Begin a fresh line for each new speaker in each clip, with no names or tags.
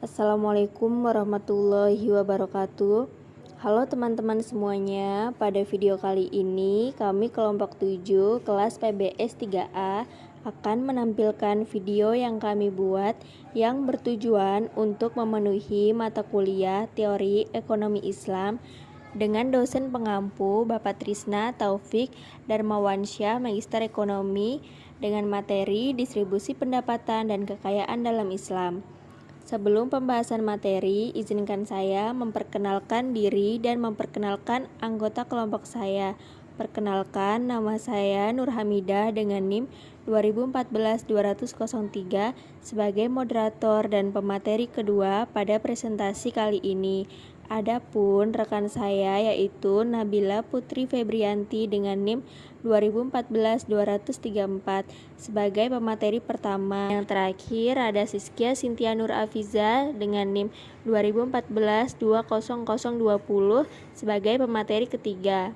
Assalamualaikum warahmatullahi wabarakatuh. Halo teman-teman semuanya, pada video kali ini kami kelompok 7 kelas PBS 3A akan menampilkan video yang kami buat yang bertujuan untuk memenuhi mata kuliah teori ekonomi Islam dengan dosen pengampu Bapak Trisna Taufik Darmawansyah Magister Ekonomi dengan materi distribusi pendapatan dan kekayaan dalam Islam. Sebelum pembahasan materi, izinkan saya memperkenalkan diri dan memperkenalkan anggota kelompok saya. Perkenalkan, nama saya Nur Hamidah dengan NIM 2014-200-03 sebagai moderator dan pemateri kedua pada presentasi kali ini. Adapun rekan saya yaitu Nabila Putri Febrianti dengan NIM 2014-234 sebagai pemateri pertama. Yang terakhir ada Siskia Sintia Nur Afiza dengan NIM 2014-20020 sebagai pemateri ketiga.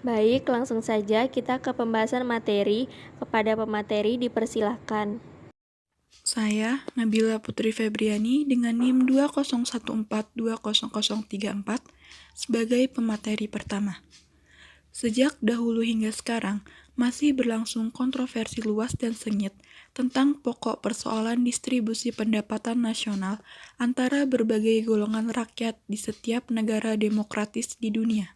Baik, langsung saja kita ke pembahasan materi. Kepada pemateri dipersilahkan.
Saya, Nabila Putri Febriani dengan NIM 2014-20034 sebagai pemateri pertama. Sejak dahulu hingga sekarang, masih berlangsung kontroversi luas dan sengit tentang pokok persoalan distribusi pendapatan nasional antara berbagai golongan rakyat di setiap negara demokratis di dunia.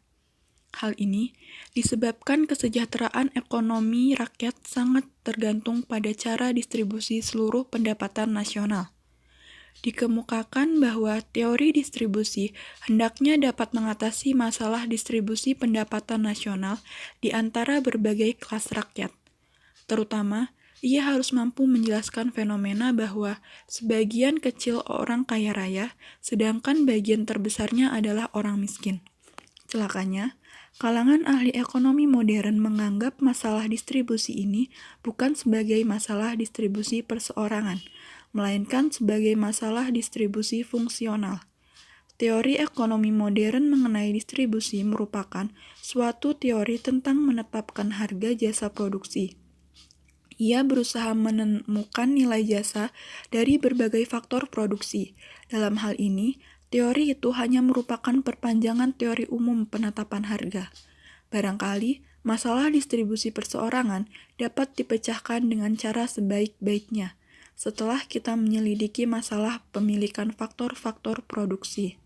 Hal ini disebabkan kesejahteraan ekonomi rakyat sangat tergantung pada cara distribusi seluruh pendapatan nasional. Dikemukakan bahwa teori distribusi hendaknya dapat mengatasi masalah distribusi pendapatan nasional di antara berbagai kelas rakyat. Terutama, ia harus mampu menjelaskan fenomena bahwa sebagian kecil orang kaya raya, sedangkan bagian terbesarnya adalah orang miskin. Celakanya, kalangan ahli ekonomi modern menganggap masalah distribusi ini bukan sebagai masalah distribusi perseorangan, melainkan sebagai masalah distribusi fungsional. Teori ekonomi modern mengenai distribusi merupakan suatu teori tentang menetapkan harga jasa produksi. Ia berusaha menemukan nilai jasa dari berbagai faktor produksi. Dalam hal ini, teori itu hanya merupakan perpanjangan teori umum penetapan harga. Barangkali, masalah distribusi perseorangan dapat dipecahkan dengan cara sebaik-baiknya setelah kita menyelidiki masalah pemilikan faktor-faktor produksi.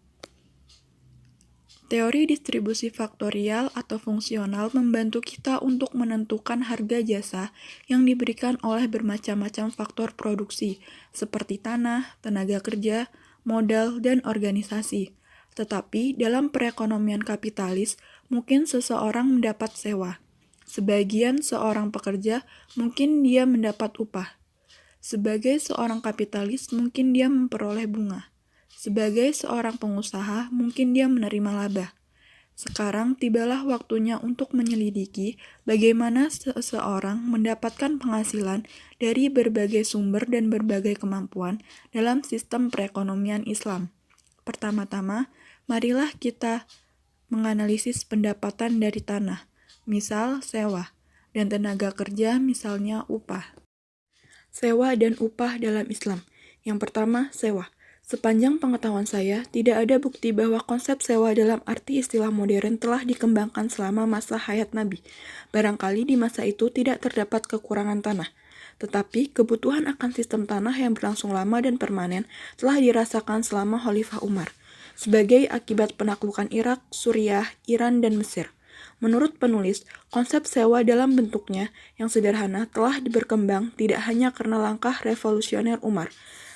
Teori distribusi faktorial atau fungsional membantu kita untuk menentukan harga jasa yang diberikan oleh bermacam-macam faktor produksi, seperti tanah, tenaga kerja, modal, dan organisasi. Tetapi dalam perekonomian kapitalis, mungkin seseorang mendapat sewa. Sebagian seorang pekerja, mungkin dia mendapat upah. Sebagai seorang kapitalis, mungkin dia memperoleh bunga. Sebagai seorang pengusaha, mungkin dia menerima laba. Sekarang tibalah waktunya untuk menyelidiki bagaimana seseorang mendapatkan penghasilan dari berbagai sumber dan berbagai kemampuan dalam sistem perekonomian Islam. Pertama-tama, marilah kita menganalisis pendapatan dari tanah, misal sewa, dan tenaga kerja misalnya upah. Sewa dan upah dalam Islam. Yang pertama, sewa. Sepanjang pengetahuan saya, tidak ada bukti bahwa konsep sewa dalam arti istilah modern telah dikembangkan selama masa hayat Nabi. Barangkali di masa itu tidak terdapat kekurangan tanah. Tetapi kebutuhan akan sistem tanah yang berlangsung lama dan permanen telah dirasakan selama Khalifah Umar, sebagai akibat penaklukan Irak, Suriah, Iran, dan Mesir. Menurut penulis, konsep sewa dalam bentuknya yang sederhana telah berkembang tidak hanya karena langkah revolusioner Umar,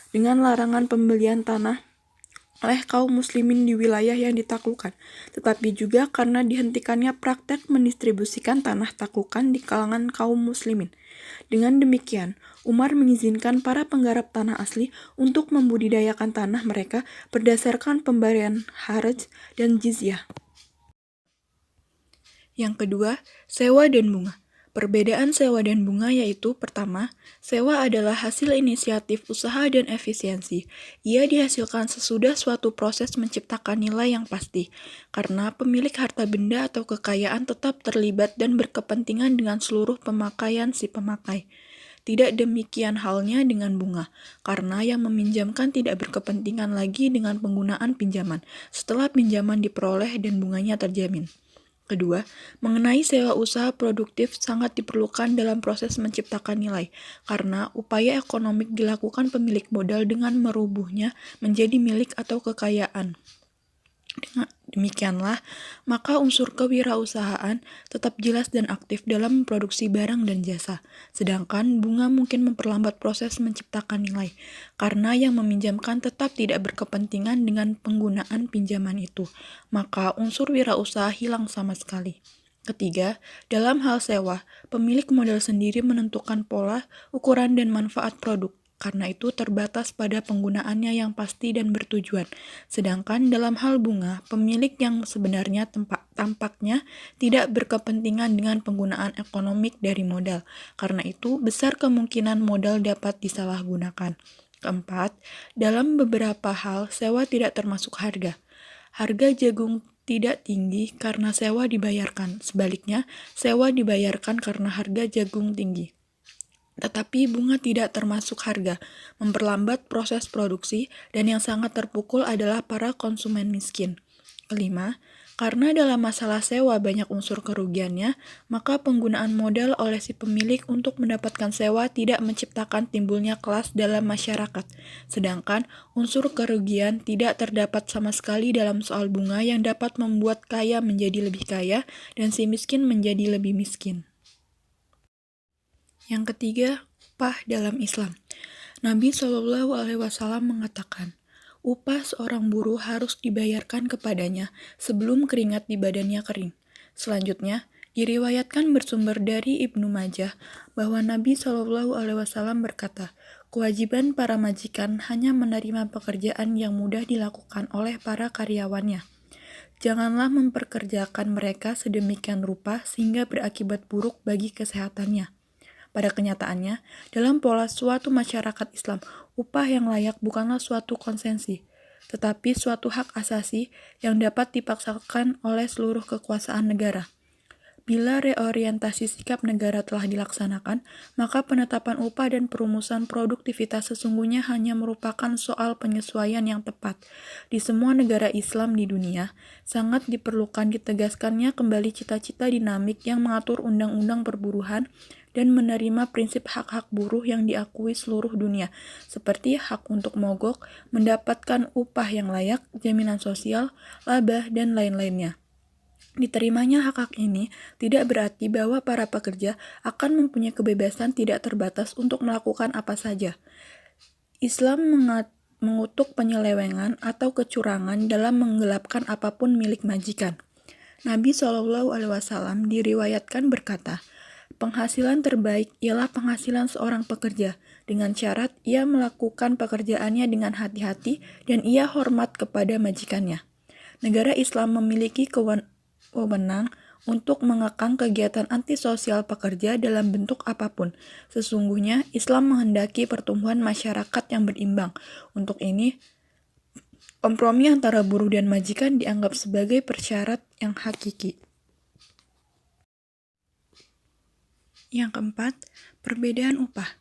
dengan larangan pembelian tanah oleh kaum muslimin di wilayah yang ditaklukkan, tetapi juga karena dihentikannya praktek mendistribusikan tanah taklukan di kalangan kaum muslimin. Dengan demikian, Umar mengizinkan para penggarap tanah asli untuk membudidayakan tanah mereka berdasarkan pemberian haraj dan jizyah. Yang kedua, sewa dan bunga. Perbedaan sewa dan bunga yaitu, pertama, sewa adalah hasil inisiatif usaha dan efisiensi. Ia dihasilkan sesudah suatu proses menciptakan nilai yang pasti, karena pemilik harta benda atau kekayaan tetap terlibat dan berkepentingan dengan seluruh pemakaian si pemakai. Tidak demikian halnya dengan bunga, karena yang meminjamkan tidak berkepentingan lagi dengan penggunaan pinjaman, setelah pinjaman diperoleh dan bunganya terjamin. Kedua, mengenai sewa usaha produktif sangat diperlukan dalam proses menciptakan nilai, karena upaya ekonomik dilakukan pemilik modal dengan merubuhnya menjadi milik atau kekayaan. Demikianlah, maka unsur kewirausahaan tetap jelas dan aktif dalam memproduksi barang dan jasa, sedangkan bunga mungkin memperlambat proses menciptakan nilai, karena yang meminjamkan tetap tidak berkepentingan dengan penggunaan pinjaman itu, maka unsur wirausaha hilang sama sekali. Ketiga, dalam hal sewa, pemilik modal sendiri menentukan pola, ukuran, dan manfaat produk. Karena itu terbatas pada penggunaannya yang pasti dan bertujuan. Sedangkan dalam hal bunga, pemilik yang sebenarnya tampaknya tidak berkepentingan dengan penggunaan ekonomik dari modal. Karena itu besar kemungkinan modal dapat disalahgunakan. Keempat, dalam beberapa hal sewa tidak termasuk harga. Harga jagung tidak tinggi karena sewa dibayarkan. Sebaliknya, sewa dibayarkan karena harga jagung tinggi. Tetapi bunga tidak termasuk harga, memperlambat proses produksi, dan yang sangat terpukul adalah para konsumen miskin. Kelima, karena dalam masalah sewa banyak unsur kerugiannya, maka penggunaan modal oleh si pemilik untuk mendapatkan sewa tidak menciptakan timbulnya kelas dalam masyarakat. Sedangkan unsur kerugian tidak terdapat sama sekali dalam soal bunga yang dapat membuat kaya menjadi lebih kaya dan si miskin menjadi lebih miskin. Yang ketiga, upah dalam Islam. Nabi Shallallahu Alaihi Wasallam mengatakan, upah seorang buruh harus dibayarkan kepadanya sebelum keringat di badannya kering. Selanjutnya, diriwayatkan bersumber dari Ibnu Majah bahwa Nabi Shallallahu Alaihi Wasallam berkata, kewajiban para majikan hanya menerima pekerjaan yang mudah dilakukan oleh para karyawannya. Janganlah memperkerjakan mereka sedemikian rupa sehingga berakibat buruk bagi kesehatannya. Pada kenyataannya, dalam pola suatu masyarakat Islam, upah yang layak bukanlah suatu konsensi, tetapi suatu hak asasi yang dapat dipaksakan oleh seluruh kekuasaan negara. Bila reorientasi sikap negara telah dilaksanakan, maka penetapan upah dan perumusan produktivitas sesungguhnya hanya merupakan soal penyesuaian yang tepat. Di semua negara Islam di dunia, sangat diperlukan ditegaskannya kembali cita-cita dinamik yang mengatur undang-undang perburuhan dan menerima prinsip hak-hak buruh yang diakui seluruh dunia, seperti hak untuk mogok, mendapatkan upah yang layak, jaminan sosial, laba, dan lain-lainnya. Diterimanya hak-hak ini tidak berarti bahwa para pekerja akan mempunyai kebebasan tidak terbatas untuk melakukan apa saja. Islam mengutuk penyelewengan atau kecurangan dalam menggelapkan apapun milik majikan. Nabi Shallallahu Alaihi Wasallam diriwayatkan berkata, penghasilan terbaik ialah penghasilan seorang pekerja, dengan syarat ia melakukan pekerjaannya dengan hati-hati dan ia hormat kepada majikannya. Negara Islam memiliki wewenang untuk mengekang kegiatan antisosial pekerja dalam bentuk apapun. Sesungguhnya, Islam menghendaki pertumbuhan masyarakat yang berimbang. Untuk ini, kompromi antara buruh dan majikan dianggap sebagai persyarat yang hakiki. Yang keempat, perbedaan upah.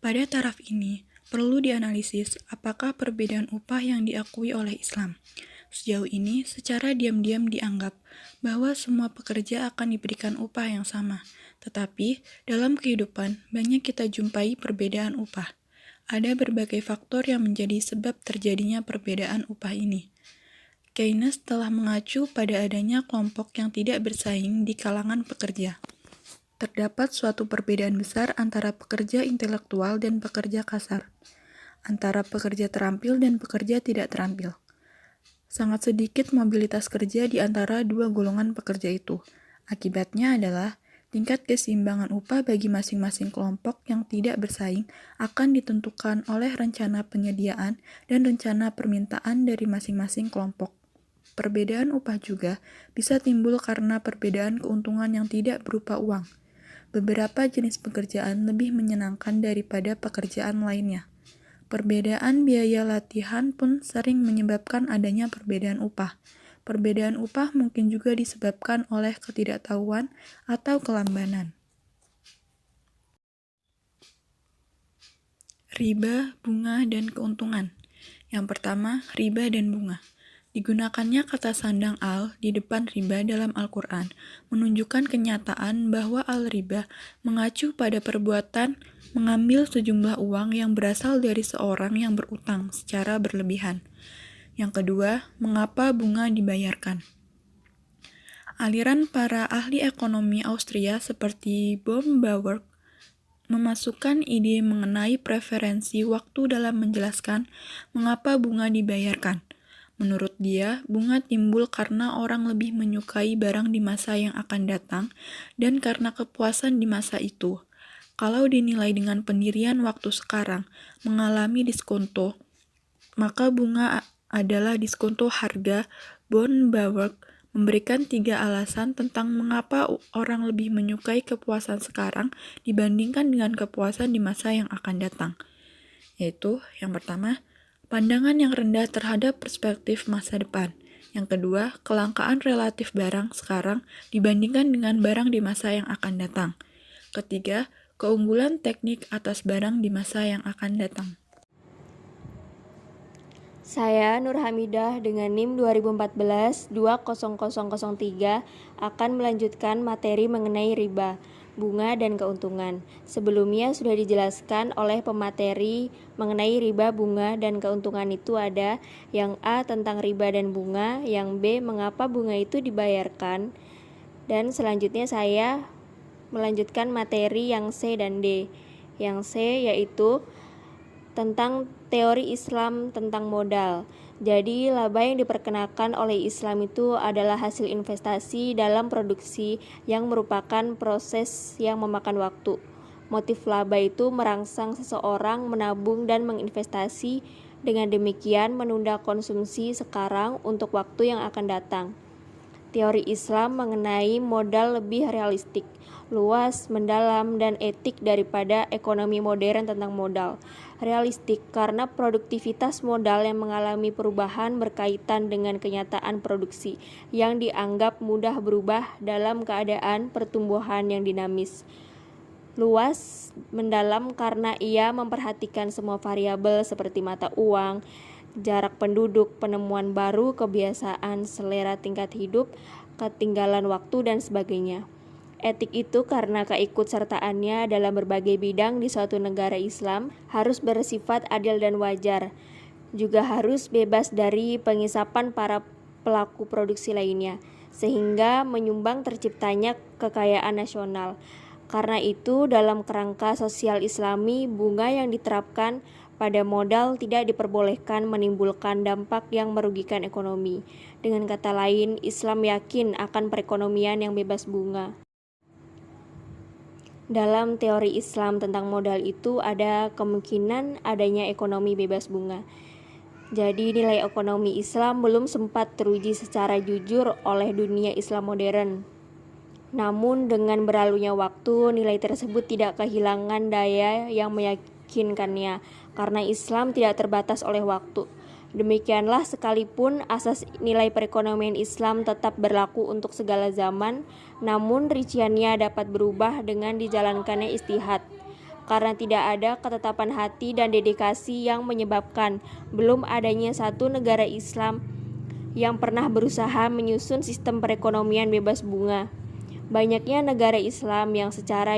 Pada taraf ini, perlu dianalisis apakah perbedaan upah yang diakui oleh Islam. Sejauh ini, secara diam-diam dianggap bahwa semua pekerja akan diberikan upah yang sama. Tetapi, dalam kehidupan, banyak kita jumpai perbedaan upah. Ada berbagai faktor yang menjadi sebab terjadinya perbedaan upah ini. Keynes telah mengacu pada adanya kelompok yang tidak bersaing di kalangan pekerja. Terdapat suatu perbedaan besar antara pekerja intelektual dan pekerja kasar, antara pekerja terampil dan pekerja tidak terampil. Sangat sedikit mobilitas kerja di antara dua golongan pekerja itu. Akibatnya adalah tingkat keseimbangan upah bagi masing-masing kelompok yang tidak bersaing akan ditentukan oleh rencana penyediaan dan rencana permintaan dari masing-masing kelompok. Perbedaan upah juga bisa timbul karena perbedaan keuntungan yang tidak berupa uang. Beberapa jenis pekerjaan lebih menyenangkan daripada pekerjaan lainnya. Perbedaan biaya latihan pun sering menyebabkan adanya perbedaan upah. Perbedaan upah mungkin juga disebabkan oleh ketidaktahuan atau kelambanan. Riba, bunga, dan keuntungan. Yang pertama, riba dan bunga. Digunakannya kata sandang al di depan riba dalam Al-Quran, menunjukkan kenyataan bahwa al-riba mengacu pada perbuatan mengambil sejumlah uang yang berasal dari seorang yang berutang secara berlebihan. Yang kedua, mengapa bunga dibayarkan? Aliran para ahli ekonomi Austria seperti Baumgartner memasukkan ide mengenai preferensi waktu dalam menjelaskan mengapa bunga dibayarkan. Menurut dia, bunga timbul karena orang lebih menyukai barang di masa yang akan datang dan karena kepuasan di masa itu. Kalau dinilai dengan pendirian waktu sekarang mengalami diskonto, maka bunga adalah diskonto harga. Baumgartner memberikan 3 alasan tentang mengapa orang lebih menyukai kepuasan sekarang dibandingkan dengan kepuasan di masa yang akan datang. Yaitu, yang pertama, pandangan yang rendah terhadap perspektif masa depan. Yang kedua, kelangkaan relatif barang sekarang dibandingkan dengan barang di masa yang akan datang. Ketiga, keunggulan teknik atas barang di masa yang akan datang.
Saya Nur Hamidah dengan NIM 2014-20003 akan melanjutkan materi mengenai riba, bunga, dan keuntungan. Sebelumnya sudah dijelaskan oleh pemateri mengenai riba, bunga, dan keuntungan itu ada yang A tentang riba dan bunga, yang B mengapa bunga itu dibayarkan, dan selanjutnya saya melanjutkan materi yang C dan D. Yang C yaitu tentang teori Islam tentang modal. Jadi, laba yang diperkenakan oleh Islam itu adalah hasil investasi dalam produksi yang merupakan proses yang memakan waktu. Motif laba itu merangsang seseorang menabung dan menginvestasi, dengan demikian menunda konsumsi sekarang untuk waktu yang akan datang. Teori Islam mengenai modal lebih realistik, luas, mendalam, dan etik daripada ekonomi modern tentang modal. Realistik karena produktivitas modal yang mengalami perubahan berkaitan dengan kenyataan produksi yang dianggap mudah berubah dalam keadaan pertumbuhan yang dinamis. Luas, mendalam karena ia memperhatikan semua variabel seperti mata uang, jarak penduduk, penemuan baru, kebiasaan, selera tingkat hidup, ketinggalan waktu, dan sebagainya. Etik itu karena keikutsertaannya dalam berbagai bidang di suatu negara Islam harus bersifat adil dan wajar, juga harus bebas dari pengisapan para pelaku produksi lainnya, sehingga menyumbang terciptanya kekayaan nasional. Karena itu, dalam kerangka sosial Islami, bunga yang diterapkan pada modal tidak diperbolehkan menimbulkan dampak yang merugikan ekonomi. Dengan kata lain, Islam yakin akan perekonomian yang bebas bunga. Dalam teori Islam tentang modal itu ada kemungkinan adanya ekonomi bebas bunga. Jadi nilai ekonomi Islam belum sempat teruji secara jujur oleh dunia Islam modern. Namun dengan berlalunya waktu, nilai tersebut tidak kehilangan daya yang meyakinkannya, karena Islam tidak terbatas oleh waktu. Demikianlah sekalipun asas nilai perekonomian Islam tetap berlaku untuk segala zaman, namun rinciannya dapat berubah dengan dijalankannya ijtihad. Karena tidak ada ketetapan hati dan dedikasi yang menyebabkan belum adanya satu negara Islam yang pernah berusaha menyusun sistem perekonomian bebas bunga. Banyaknya negara Islam yang secara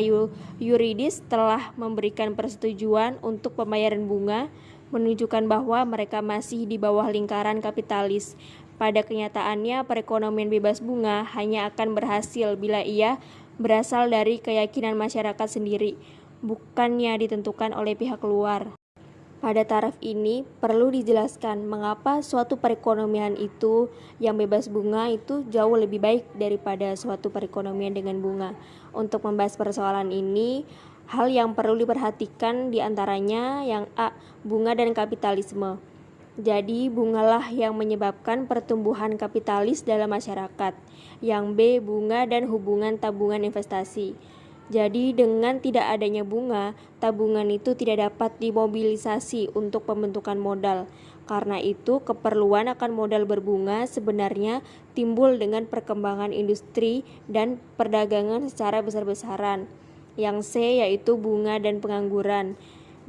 yuridis telah memberikan persetujuan untuk pembayaran bunga menunjukkan bahwa mereka masih di bawah lingkaran kapitalis. Pada kenyataannya, perekonomian bebas bunga hanya akan berhasil bila ia berasal dari keyakinan masyarakat sendiri, bukannya ditentukan oleh pihak luar. Pada taraf ini, perlu dijelaskan mengapa suatu perekonomian itu yang bebas bunga itu jauh lebih baik daripada suatu perekonomian dengan bunga. Untuk membahas persoalan ini, hal yang perlu diperhatikan diantaranya yang A. Bunga dan kapitalisme. Jadi, bungalah yang menyebabkan pertumbuhan kapitalis dalam masyarakat. Yang B. Bunga dan hubungan tabungan investasi. Jadi dengan tidak adanya bunga, tabungan itu tidak dapat dimobilisasi untuk pembentukan modal. Karena itu, keperluan akan modal berbunga sebenarnya timbul dengan perkembangan industri dan perdagangan secara besar-besaran. Yang C yaitu bunga dan pengangguran.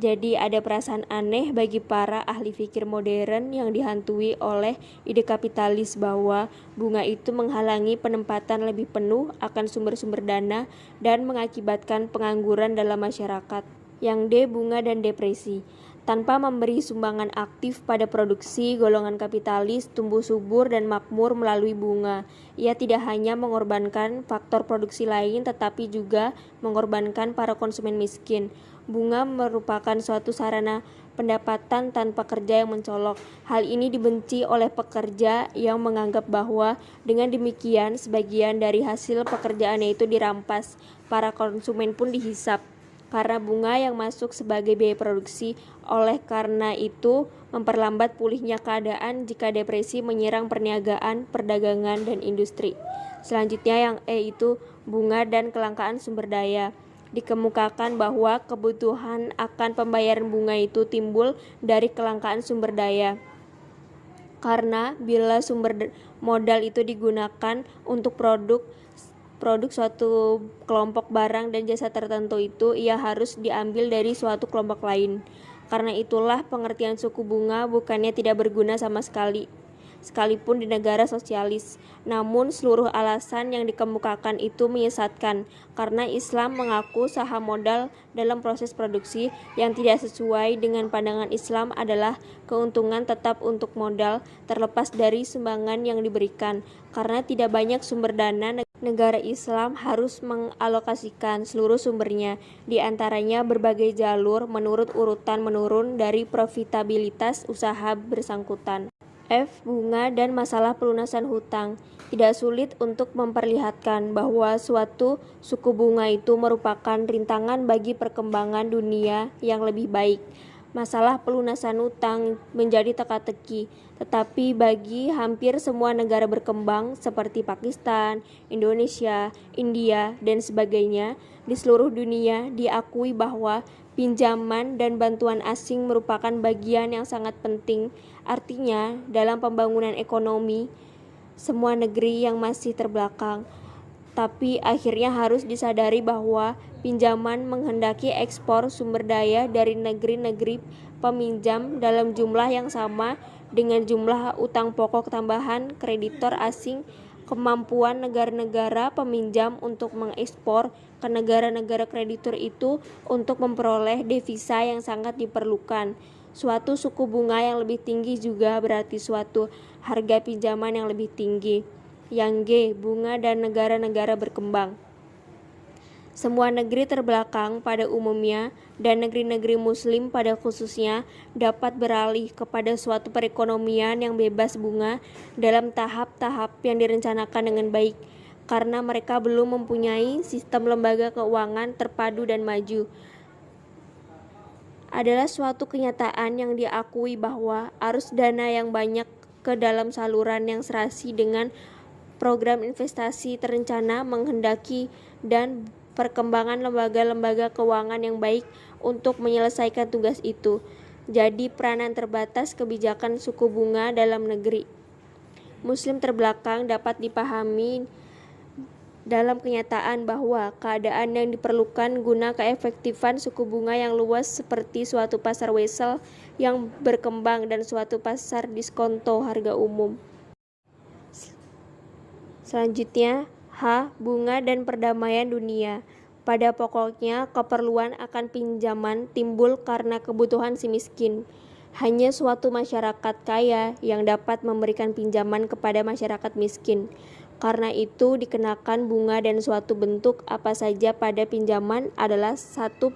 Jadi ada perasaan aneh bagi para ahli fikir modern yang dihantui oleh ide kapitalis bahwa bunga itu menghalangi penempatan lebih penuh akan sumber-sumber dana dan mengakibatkan pengangguran dalam masyarakat. Yang D. Bunga dan depresi. Tanpa memberi sumbangan aktif pada produksi, golongan kapitalis tumbuh subur dan makmur melalui bunga. Ia tidak hanya mengorbankan faktor produksi lain tetapi juga mengorbankan para konsumen miskin. Bunga merupakan suatu sarana pendapatan tanpa kerja yang mencolok. Hal ini dibenci oleh pekerja yang menganggap bahwa dengan demikian sebagian dari hasil pekerjaannya itu dirampas. Para konsumen pun dihisap karena bunga yang masuk sebagai biaya produksi. Oleh karena itu, memperlambat pulihnya keadaan jika depresi menyerang perniagaan, perdagangan, dan industri. Selanjutnya yang E itu bunga dan kelangkaan sumber daya. Dikemukakan bahwa kebutuhan akan pembayaran bunga itu timbul dari kelangkaan sumber daya. Karena bila sumber modal itu digunakan untuk produk suatu kelompok barang dan jasa tertentu itu, ia harus diambil dari suatu kelompok lain. Karena itulah pengertian suku bunga bukannya tidak berguna sama sekali, sekalipun di negara sosialis. Namun seluruh alasan yang dikemukakan itu menyesatkan, karena Islam mengaku saham modal dalam proses produksi. Yang tidak sesuai dengan pandangan Islam adalah keuntungan tetap untuk modal terlepas dari sumbangan yang diberikan. Karena tidak banyak sumber dana, negara Islam harus mengalokasikan seluruh sumbernya, di antaranya berbagai jalur menurut urutan menurun dari profitabilitas usaha bersangkutan. F. Bunga dan masalah pelunasan hutang. Tidak sulit untuk memperlihatkan bahwa suatu suku bunga itu merupakan rintangan bagi perkembangan dunia yang lebih baik. Masalah pelunasan hutang menjadi teka-teki, tetapi bagi hampir semua negara berkembang seperti Pakistan, Indonesia, India, dan sebagainya di seluruh dunia diakui bahwa pinjaman dan bantuan asing merupakan bagian yang sangat penting. Artinya, dalam pembangunan ekonomi, semua negeri yang masih terbelakang, tapi akhirnya harus disadari bahwa pinjaman menghendaki ekspor sumber daya dari negeri-negeri peminjam dalam jumlah yang sama dengan jumlah utang pokok tambahan kreditor asing. Kemampuan negara-negara peminjam untuk mengekspor ke negara-negara kreditur itu untuk memperoleh devisa yang sangat diperlukan. Suatu suku bunga yang lebih tinggi juga berarti suatu harga pinjaman yang lebih tinggi. Yang G. Bunga dan negara-negara berkembang. Semua negeri terbelakang pada umumnya dan negeri-negeri muslim pada khususnya dapat beralih kepada suatu perekonomian yang bebas bunga dalam tahap-tahap yang direncanakan dengan baik, karena mereka belum mempunyai sistem lembaga keuangan terpadu dan maju. Adalah suatu kenyataan yang diakui bahwa arus dana yang banyak ke dalam saluran yang serasi dengan program investasi terencana menghendaki dan perkembangan lembaga-lembaga keuangan yang baik untuk menyelesaikan tugas itu. Jadi peranan terbatas kebijakan suku bunga dalam negeri muslim terbelakang dapat dipahami dalam kenyataan bahwa keadaan yang diperlukan guna keefektifan suku bunga yang luas seperti suatu pasar wesel yang berkembang dan suatu pasar diskonto harga umum. Selanjutnya, H. Bunga dan perdamaian dunia. Pada pokoknya, keperluan akan pinjaman timbul karena kebutuhan si miskin. Hanya suatu masyarakat kaya yang dapat memberikan pinjaman kepada masyarakat miskin. Karena itu, dikenakan bunga dan suatu bentuk apa saja pada pinjaman adalah satu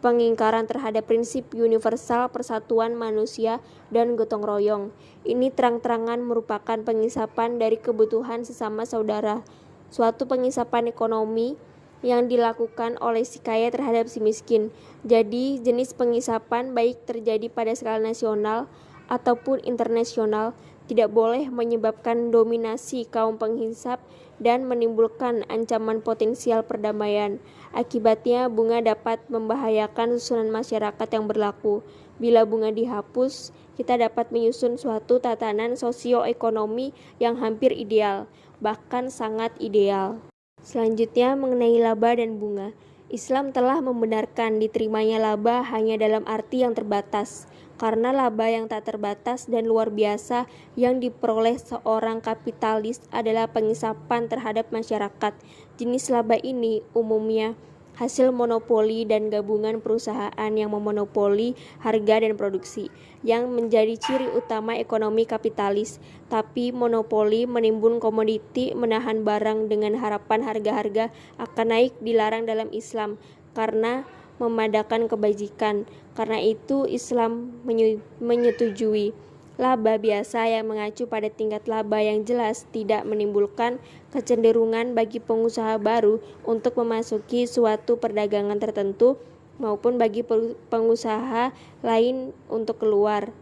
pengingkaran terhadap prinsip universal persatuan manusia dan gotong royong. Ini terang-terangan merupakan pengisapan dari kebutuhan sesama saudara, suatu pengisapan ekonomi yang dilakukan oleh si kaya terhadap si miskin. Jadi, jenis pengisapan baik terjadi pada skala nasional ataupun internasional tidak boleh menyebabkan dominasi kaum penghisap dan menimbulkan ancaman potensial perdamaian. Akibatnya, bunga dapat membahayakan susunan masyarakat yang berlaku. Bila bunga dihapus, kita dapat menyusun suatu tatanan sosioekonomi yang hampir ideal, bahkan sangat ideal. Selanjutnya mengenai laba dan bunga. Islam telah membenarkan diterimanya laba hanya dalam arti yang terbatas, karena laba yang tak terbatas dan luar biasa yang diperoleh seorang kapitalis adalah pengisapan terhadap masyarakat. Jenis laba ini umumnya hasil monopoli dan gabungan perusahaan yang memonopoli harga dan produksi, yang menjadi ciri utama ekonomi kapitalis. Tapi monopoli menimbun komoditi, menahan barang dengan harapan harga-harga akan naik dilarang dalam Islam karena memadakan kebajikan. Karena itu Islam menyetujui laba biasa yang mengacu pada tingkat laba yang jelas, tidak menimbulkan kecenderungan bagi pengusaha baru untuk memasuki suatu perdagangan tertentu maupun bagi pengusaha lain untuk keluar.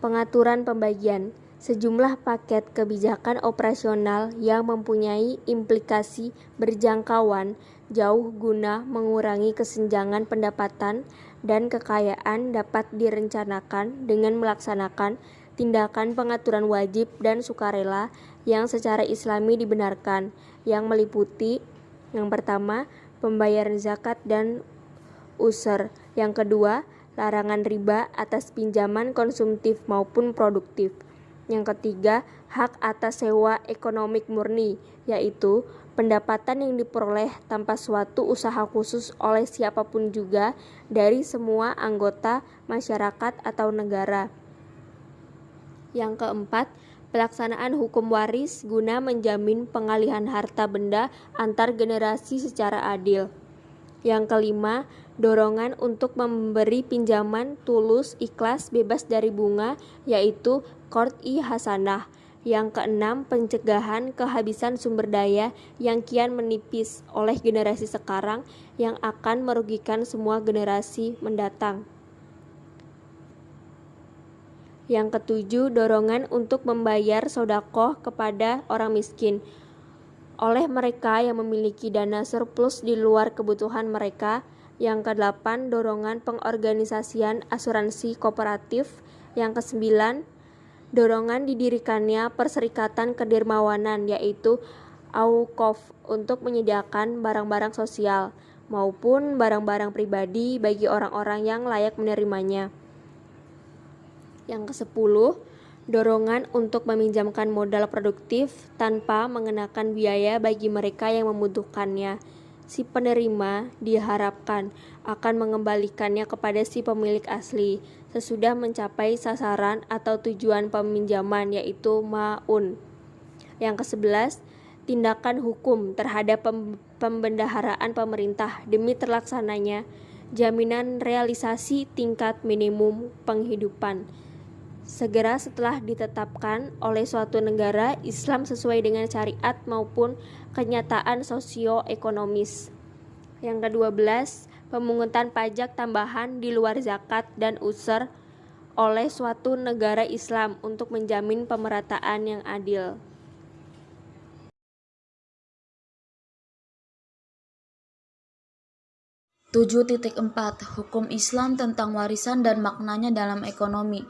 Pengaturan pembagian. Sejumlah paket kebijakan operasional yang mempunyai implikasi berjangkauan jauh guna mengurangi kesenjangan pendapatan dan kekayaan dapat direncanakan dengan melaksanakan tindakan pengaturan wajib dan sukarela yang secara Islami dibenarkan, yang meliputi yang pertama, pembayaran zakat dan user. Yang kedua, larangan riba atas pinjaman konsumtif maupun produktif. Yang ketiga, hak atas sewa ekonomik murni, yaitu pendapatan yang diperoleh tanpa suatu usaha khusus oleh siapapun juga dari semua anggota masyarakat atau negara. Yang keempat, pelaksanaan hukum waris guna menjamin pengalihan harta benda antar generasi secara adil. Yang kelima, dorongan untuk memberi pinjaman tulus, ikhlas, bebas dari bunga, yaitu qard'i hasanah. Yang keenam, pencegahan kehabisan sumber daya yang kian menipis oleh generasi sekarang yang akan merugikan semua generasi mendatang. Yang ketujuh, dorongan untuk membayar sedekah kepada orang miskin oleh mereka yang memiliki dana surplus di luar kebutuhan mereka. Yang kedelapan, dorongan pengorganisasian asuransi kooperatif. Yang kesembilan, dorongan didirikannya perserikatan kedermawanan, yaitu Auqaf, untuk menyediakan barang-barang sosial maupun barang-barang pribadi bagi orang-orang yang layak menerimanya. Yang kesepuluh, dorongan untuk meminjamkan modal produktif tanpa mengenakan biaya bagi mereka yang membutuhkannya. Si penerima diharapkan akan mengembalikannya kepada si pemilik asli sesudah mencapai sasaran atau tujuan peminjaman, yaitu ma'un. Yang ke-11, tindakan hukum terhadap pembendaharaan pemerintah demi terlaksananya jaminan realisasi tingkat minimum penghidupan segera setelah ditetapkan oleh suatu negara Islam sesuai dengan syariat maupun kenyataan sosioekonomis. Yang ke-12, pemungutan pajak tambahan di luar zakat dan user oleh suatu negara Islam untuk menjamin pemerataan yang adil.
(7.4) Hukum Islam tentang warisan dan maknanya dalam ekonomi.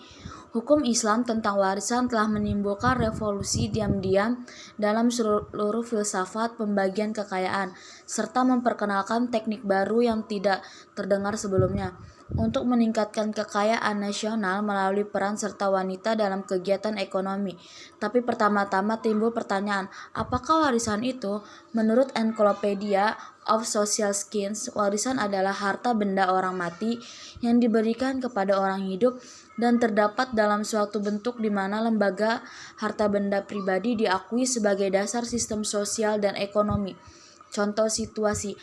Hukum Islam tentang warisan telah menimbulkan revolusi diam-diam dalam seluruh filsafat pembagian kekayaan, serta memperkenalkan teknik baru yang tidak terdengar sebelumnya untuk meningkatkan kekayaan nasional melalui peran serta wanita dalam kegiatan ekonomi. Tapi pertama-tama timbul pertanyaan, apakah warisan itu? Menurut Encyclopedia of Social Sciences, warisan adalah harta benda orang mati yang diberikan kepada orang hidup dan terdapat dalam suatu bentuk di mana lembaga harta benda pribadi diakui sebagai dasar sistem sosial dan ekonomi. Contoh situasi.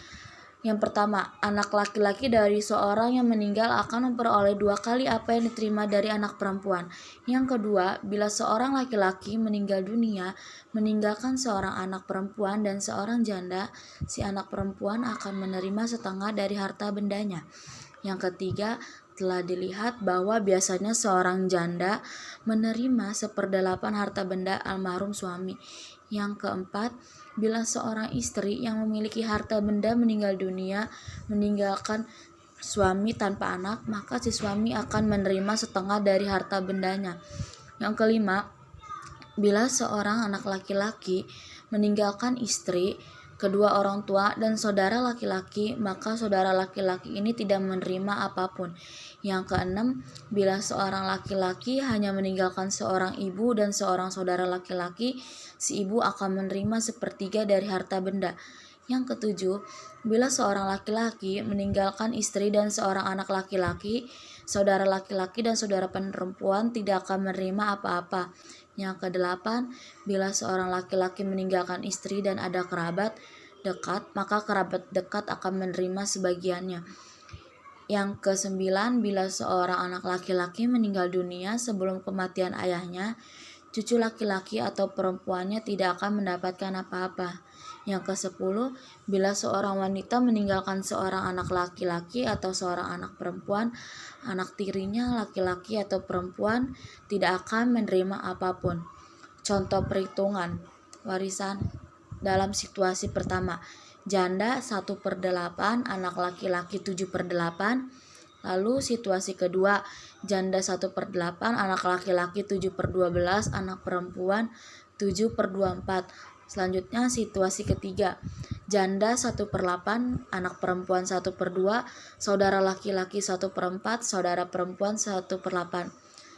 Yang pertama, anak laki-laki dari seorang yang meninggal akan memperoleh 2 kali apa yang diterima dari anak perempuan. Yang kedua, bila seorang laki-laki meninggal dunia, meninggalkan seorang anak perempuan dan seorang janda, si anak perempuan akan menerima setengah dari harta bendanya. Yang ketiga, telah dilihat bahwa biasanya seorang janda menerima 1/8 harta benda almarhum suami. Yang keempat, bila seorang istri yang memiliki harta benda meninggal dunia meninggalkan suami tanpa anak, maka si suami akan menerima setengah dari harta bendanya. Yang kelima, bila seorang anak laki-laki meninggalkan istri kedua orang tua, dan saudara laki-laki, maka saudara laki-laki ini tidak menerima apapun. Yang keenam, bila seorang laki-laki hanya meninggalkan seorang ibu dan seorang saudara laki-laki, si ibu akan menerima sepertiga dari harta benda. Yang ketujuh, bila seorang laki-laki meninggalkan istri dan seorang anak laki-laki, saudara laki-laki dan saudara perempuan tidak akan menerima apa-apa. Yang kedelapan, bila seorang laki-laki meninggalkan istri dan ada kerabat dekat, maka kerabat dekat akan menerima sebagiannya. Yang kesembilan, bila seorang anak laki-laki meninggal dunia sebelum kematian ayahnya, cucu laki-laki atau perempuannya tidak akan mendapatkan apa-apa. Yang kesepuluh, bila seorang wanita meninggalkan seorang anak laki-laki atau seorang anak perempuan, anak tirinya laki-laki atau perempuan tidak akan menerima apapun. Contoh perhitungan warisan dalam situasi pertama, janda 1/8, anak laki-laki 7/8. Lalu situasi kedua, janda 1/8, anak laki-laki 7/12, anak perempuan 7/24. Selanjutnya situasi ketiga, janda 1/8, anak perempuan 1/2, saudara laki-laki 1/4, saudara perempuan 1/8.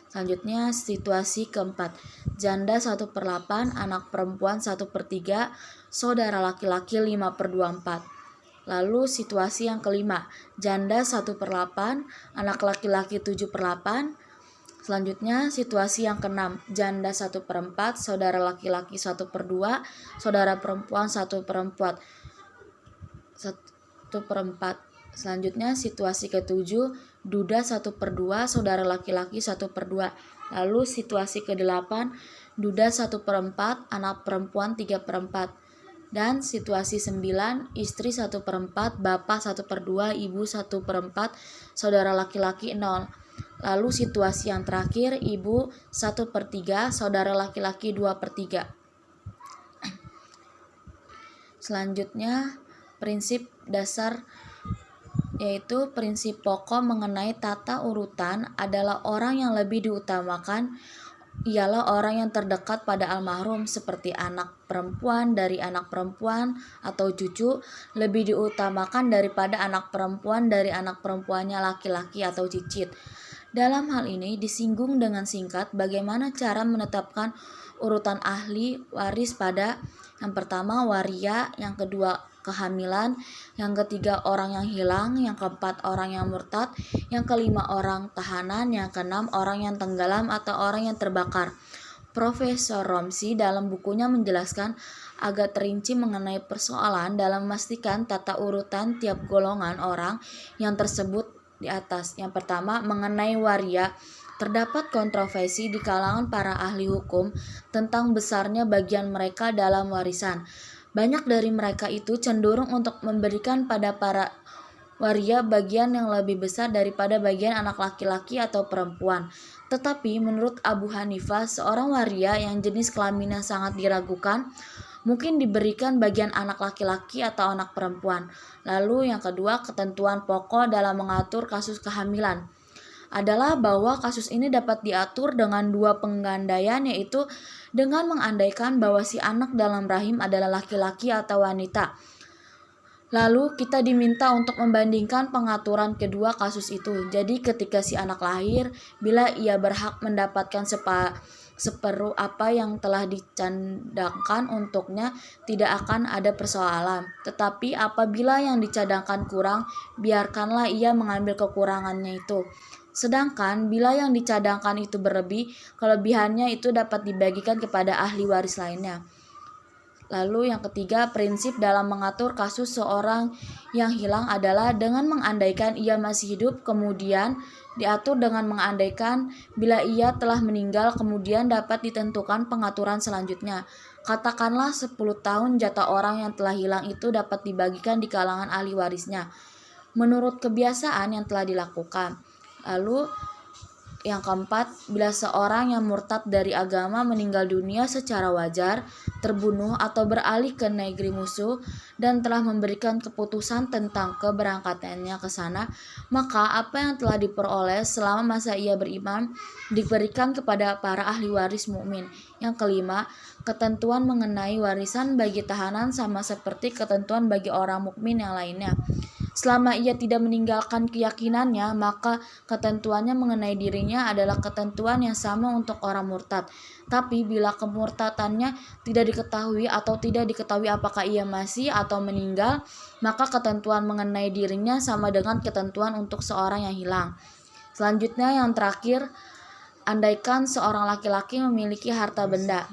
Selanjutnya situasi keempat, janda 1/8, anak perempuan 1/3, saudara laki-laki 5/24. Lalu situasi yang kelima, janda 1/8, anak laki-laki 7/8. Selanjutnya situasi yang keenam, janda 1/4, saudara laki-laki 1/2, saudara perempuan 1/4. Selanjutnya situasi ketujuh, duda 1/2, saudara laki-laki 1/2. Lalu situasi ke-8, duda 1/4, anak perempuan 3/4. Dan situasi 9, istri 1/4, bapak 1/2, ibu 1/4, saudara laki-laki 0. Lalu situasi yang terakhir, ibu 1/3, saudara laki-laki 2/3. Selanjutnya, prinsip dasar yaitu prinsip pokok mengenai tata urutan adalah orang yang lebih diutamakan ialah orang yang terdekat pada almarhum, seperti anak perempuan dari anak perempuan atau cucu lebih diutamakan daripada anak perempuan dari anak perempuannya laki-laki atau cicit. Dalam hal ini disinggung dengan singkat bagaimana cara menetapkan urutan ahli waris pada yang pertama waria, yang kedua kehamilan, yang ketiga orang yang hilang, yang keempat orang yang murtad, yang kelima orang tahanan, yang keenam orang yang tenggelam atau orang yang terbakar. Profesor Romsi dalam bukunya menjelaskan agak terinci mengenai persoalan dalam memastikan tata urutan tiap golongan orang yang tersebut di atas. Yang pertama, mengenai waria, terdapat kontroversi di kalangan para ahli hukum tentang besarnya bagian mereka dalam warisan. Banyak dari mereka itu cenderung untuk memberikan pada para waria bagian yang lebih besar daripada bagian anak laki-laki atau perempuan. Tetapi menurut Abu Hanifah, seorang waria yang jenis kelaminnya sangat diragukan mungkin diberikan bagian anak laki-laki atau anak perempuan. Lalu yang kedua, ketentuan pokok dalam mengatur kasus kehamilan adalah bahwa kasus ini dapat diatur dengan dua penggandaian, yaitu dengan mengandaikan bahwa si anak dalam rahim adalah laki-laki atau wanita. Lalu kita diminta untuk membandingkan pengaturan kedua kasus itu. Jadi ketika si anak lahir, bila ia berhak mendapatkan separuh apa yang telah dicadangkan untuknya, tidak akan ada persoalan. Tetapi apabila yang dicadangkan kurang, biarkanlah ia mengambil kekurangannya itu. Sedangkan bila yang dicadangkan itu berlebih, kelebihannya itu dapat dibagikan kepada ahli waris lainnya. Lalu yang ketiga, prinsip dalam mengatur kasus seorang yang hilang adalah dengan mengandaikan ia masih hidup, kemudian diatur dengan mengandaikan bila ia telah meninggal, kemudian dapat ditentukan pengaturan selanjutnya. Katakanlah 10 tahun jatah orang yang telah hilang itu dapat dibagikan di kalangan ahli warisnya menurut kebiasaan yang telah dilakukan. Lalu Yang keempat, bila seorang yang murtad dari agama meninggal dunia secara wajar, terbunuh atau beralih ke negeri musuh dan telah memberikan keputusan tentang keberangkatannya ke sana, maka apa yang telah diperoleh selama masa ia beriman diberikan kepada para ahli waris mukmin. Yang kelima, ketentuan mengenai warisan bagi tahanan sama seperti ketentuan bagi orang mukmin yang lainnya. Selama ia tidak meninggalkan keyakinannya, maka ketentuannya mengenai dirinya adalah ketentuan yang sama untuk orang murtad. Tapi bila kemurtadannya tidak diketahui atau tidak diketahui apakah ia masih atau meninggal, maka ketentuan mengenai dirinya sama dengan ketentuan untuk seorang yang hilang. Selanjutnya yang terakhir, andaikan seorang laki-laki memiliki harta benda.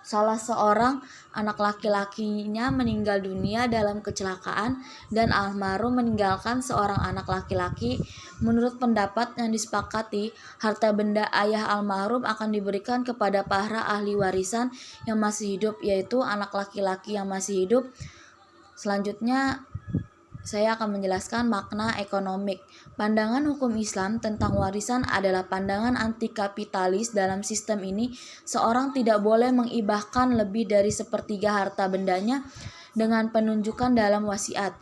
Salah seorang anak laki-lakinya meninggal dunia dalam kecelakaan dan almarhum meninggalkan seorang anak laki-laki. Menurut pendapat yang disepakati, harta benda ayah almarhum akan diberikan kepada para ahli warisan yang masih hidup, yaitu anak laki-laki yang masih hidup. Selanjutnya saya akan menjelaskan makna ekonomik. Pandangan hukum Islam tentang warisan adalah pandangan anti-kapitalis. Dalam sistem ini, seorang tidak boleh mengibahkan lebih dari sepertiga harta bendanya dengan penunjukan dalam wasiat.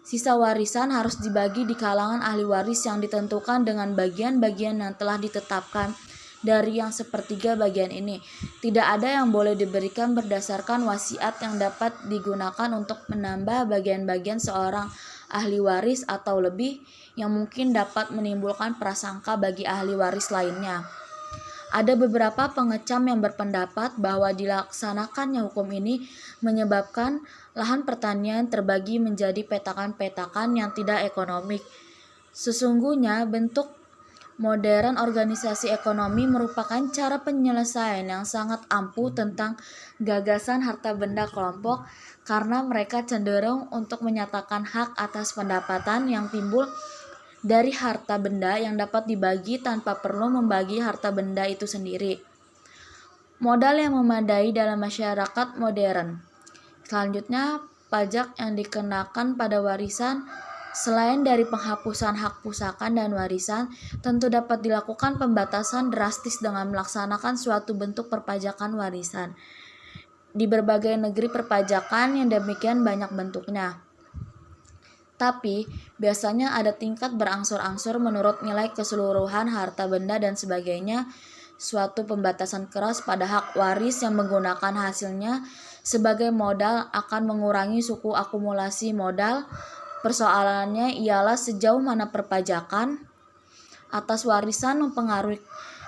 Sisa warisan harus dibagi di kalangan ahli waris yang ditentukan dengan bagian-bagian yang telah ditetapkan dari yang sepertiga bagian ini. Tidak ada yang boleh diberikan berdasarkan wasiat yang dapat digunakan untuk menambah bagian-bagian seorang ahli waris atau lebih, yang mungkin dapat menimbulkan prasangka bagi ahli waris lainnya. Ada beberapa pengecam yang berpendapat bahwa dilaksanakannya hukum ini menyebabkan lahan pertanian terbagi menjadi petakan-petakan yang tidak ekonomik. Sesungguhnya bentuk modern organisasi ekonomi merupakan cara penyelesaian yang sangat ampuh tentang gagasan harta benda kelompok, karena mereka cenderung untuk menyatakan hak atas pendapatan yang timbul dari harta benda yang dapat dibagi tanpa perlu membagi harta benda itu sendiri. Modal yang memadai dalam masyarakat modern. Selanjutnya, pajak yang dikenakan pada warisan. Selain dari penghapusan hak pusaka dan warisan, tentu dapat dilakukan pembatasan drastis dengan melaksanakan suatu bentuk perpajakan warisan. Di berbagai negeri perpajakan yang demikian banyak bentuknya. Tapi, biasanya ada tingkat berangsur-angsur menurut nilai keseluruhan harta benda dan sebagainya. Suatu pembatasan keras pada hak waris yang menggunakan hasilnya sebagai modal akan mengurangi suku akumulasi modal. Persoalannya ialah sejauh mana perpajakan atas warisan mempengaruhi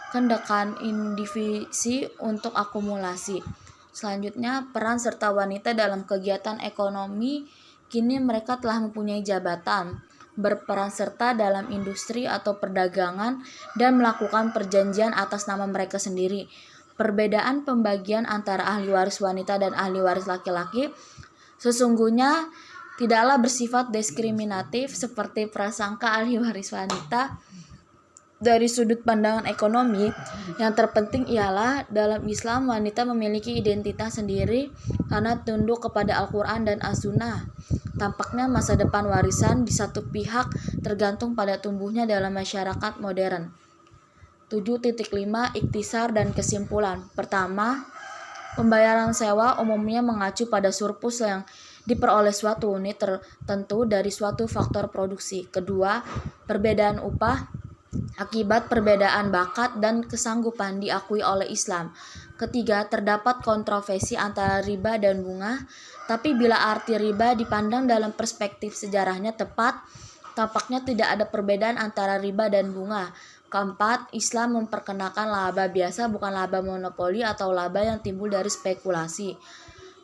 kehendak individu untuk akumulasi. Selanjutnya, peran serta wanita dalam kegiatan ekonomi. Kini mereka telah mempunyai jabatan, berperan serta dalam industri atau perdagangan, dan melakukan perjanjian atas nama mereka sendiri. Perbedaan pembagian antara ahli waris wanita dan ahli waris laki-laki sesungguhnya tidaklah bersifat diskriminatif seperti prasangka ahli waris wanita. Dari sudut pandangan ekonomi, yang terpenting ialah dalam Islam wanita memiliki identitas sendiri karena tunduk kepada Al-Quran dan As-Sunnah. Tampaknya masa depan warisan di satu pihak tergantung pada tumbuhnya dalam masyarakat modern. 7.5 Ikhtisar dan kesimpulan. Pertama, pembayaran sewa umumnya mengacu pada surplus yang diperoleh suatu unit tertentu dari suatu faktor produksi. Kedua, perbedaan upah akibat perbedaan bakat dan kesanggupan diakui oleh Islam. Ketiga, terdapat kontroversi antara riba dan bunga, tapi bila arti riba dipandang dalam perspektif sejarahnya tepat, tampaknya tidak ada perbedaan antara riba dan bunga. Keempat, Islam memperkenalkan laba biasa, bukan laba monopoli atau laba yang timbul dari spekulasi.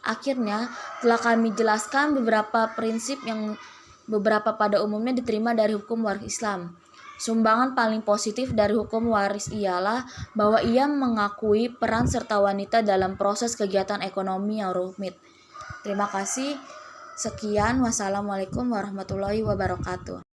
Akhirnya, telah kami jelaskan beberapa prinsip yang beberapa pada umumnya diterima dari hukum waris Islam. Sumbangan paling positif dari hukum waris ialah bahwa ia mengakui peran serta wanita dalam proses kegiatan ekonomi yang rumit. Terima kasih. Sekian, wassalamualaikum warahmatullahi wabarakatuh.